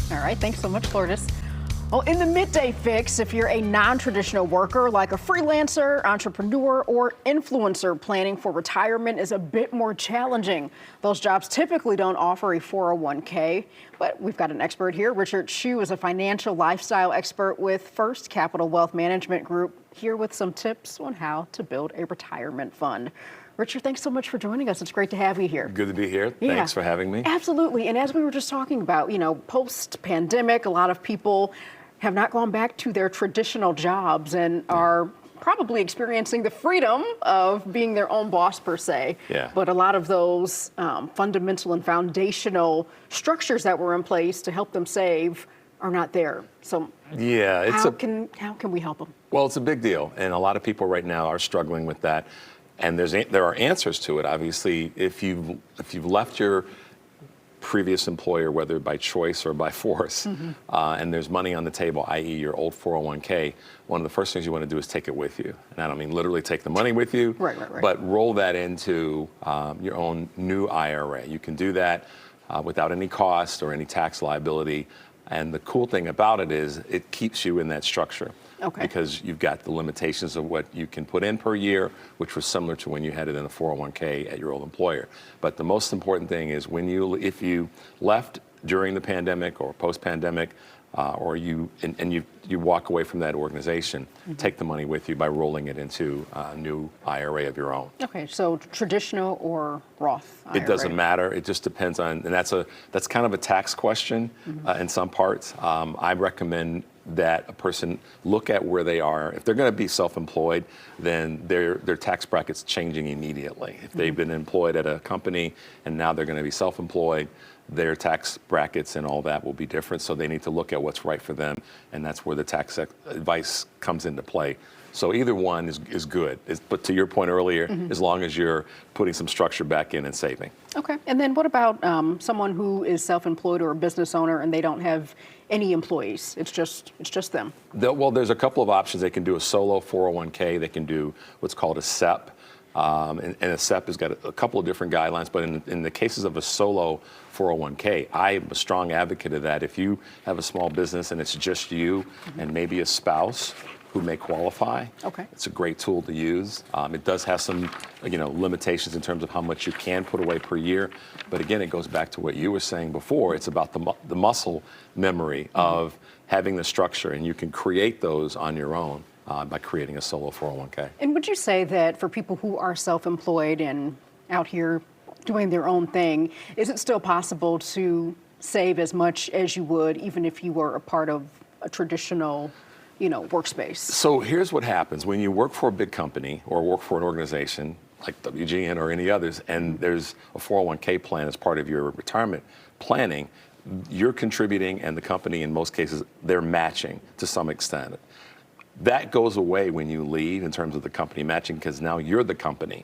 All right, thanks so much, Lourdes. Well, in the Midday Fix, if you're a non-traditional worker like a freelancer, entrepreneur, or influencer, planning for retirement is a bit more challenging. Those jobs typically don't offer a 401k, but we've got an expert here. Richard Chu is a financial lifestyle expert with First Capital Wealth Management Group, here with some tips on how to build a retirement fund. Richard, thanks so much for joining us. It's great to have you here. Good to be here. Yeah. Thanks for having me. Absolutely. And as we were just talking about, post-pandemic, a lot of people have not gone back to their traditional jobs and are probably experiencing the freedom of being their own boss, per se. Yeah. But a lot of those fundamental and foundational structures that were in place to help them save are not there. So yeah, how can we help them? Well, it's a big deal. And a lot of people right now are struggling with that. And there are answers to it. Obviously, if you've left your previous employer, whether by choice or by force, and there's money on the table, i.e. your old 401k, one of the first things you want to do is take it with you. And I don't mean literally take the money with you, right. but roll that into your own new IRA. You can do that without any cost or any tax liability. And the cool thing about it is it keeps you in that structure. Okay. Because you've got the limitations of what you can put in per year, which was similar to when you had it in a 401k at your old employer. But the most important thing is if you left during the pandemic or post-pandemic, or you walk away from that organization, take the money with you by rolling it into a new IRA of your own. Okay, so traditional or Roth IRA? It doesn't matter. It just depends on, and that's kind of a tax question in some parts. I recommend that a person look at where they are. If they're going to be self-employed, then their tax bracket's changing immediately. If they've been employed at a company and now they're going to be self-employed, their tax brackets and all that will be different. So they need to look at what's right for them, and that's where the tax advice comes into play. So either one is good. But to your point earlier, as long as you're putting some structure back in and saving. Okay. And then what about someone who is self-employed or a business owner and they don't have any employees? It's just them. Well, there's a couple of options. They can do a solo 401k. They can do what's called a SEP. And a SEP has got a couple of different guidelines, but in the cases of a solo 401k, I am a strong advocate of that. If you have a small business and it's just you and maybe a spouse who may qualify, it's a great tool to use. It does have some limitations in terms of how much you can put away per year. But again, it goes back to what you were saying before. It's about the muscle memory of having the structure, and you can create those on your own. By creating a solo 401k. And would you say that for people who are self-employed and out here doing their own thing, is it still possible to save as much as you would even if you were a part of a traditional, workspace? So here's what happens when you work for a big company or work for an organization like WGN or any others, and there's a 401k plan as part of your retirement planning. You're contributing, and the company, in most cases, they're matching to some extent. That goes away when you leave in terms of the company matching, because now you're the company.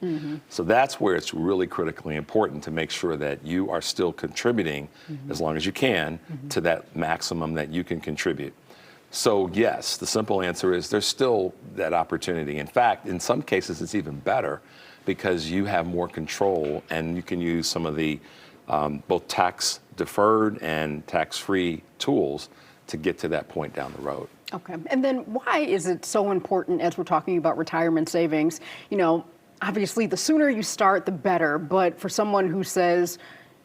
So that's where it's really critically important to make sure that you are still contributing as long as you can to that maximum that you can contribute. So yes, the simple answer is there's still that opportunity. In fact, in some cases, it's even better because you have more control and you can use some of the both tax deferred and tax-free tools to get to that point down the road. Okay. And then why is it so important as we're talking about retirement savings? Obviously the sooner you start, the better. But for someone who says,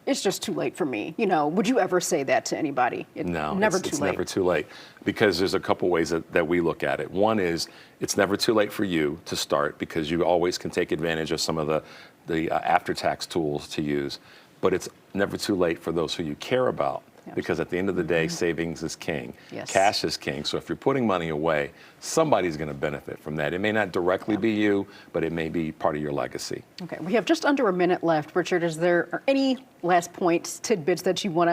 it's just too late for me, would you ever say that to anybody? No, it's never too late. Because there's a couple ways that we look at it. One is it's never too late for you to start because you always can take advantage of some of the after-tax tools to use. But it's never too late for those who you care about. Because at the end of the day, savings is king. Yes. Cash is king. So if you're putting money away, somebody's going to benefit from that. It may not directly be you, but it may be part of your legacy. Okay, we have just under a minute left. Richard, is there any last points, tidbits that you want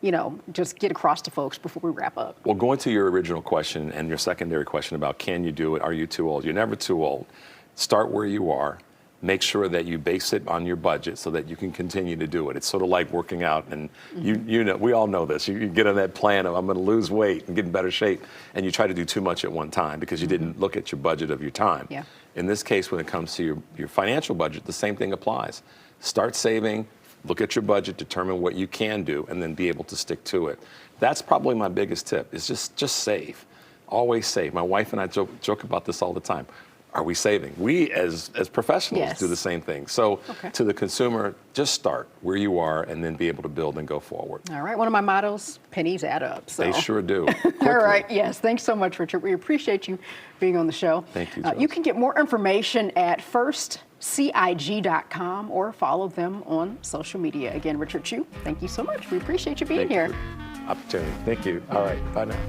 to, just get across to folks before we wrap up? Well, going to your original question and your secondary question about can you do it, are you too old? You're never too old. Start where you are. Make sure that you base it on your budget so that you can continue to do it. It's sort of like working out, and we all know this. You get on that plan of I'm going to lose weight and get in better shape, and you try to do too much at one time because you didn't look at your budget of your time. In this case, when it comes to your financial budget, the same thing applies. Start saving, look at your budget, determine what you can do, and then be able to stick to it. That's probably my biggest tip, is just save. Always save. My wife and I joke about this all the time. Are we saving? We, as professionals, Yes. do the same thing. So to the consumer, just start where you are and then be able to build and go forward. All right, one of my mottos, pennies add up. So. They sure do. All Quickly. right, yes. Thanks so much, Richard. We appreciate you being on the show. Thank you, You can get more information at firstcig.com or follow them on social media. Again, Richard Chew, thank you so much. We appreciate you being Thank you here. for the opportunity. Thank you. All right, bye now.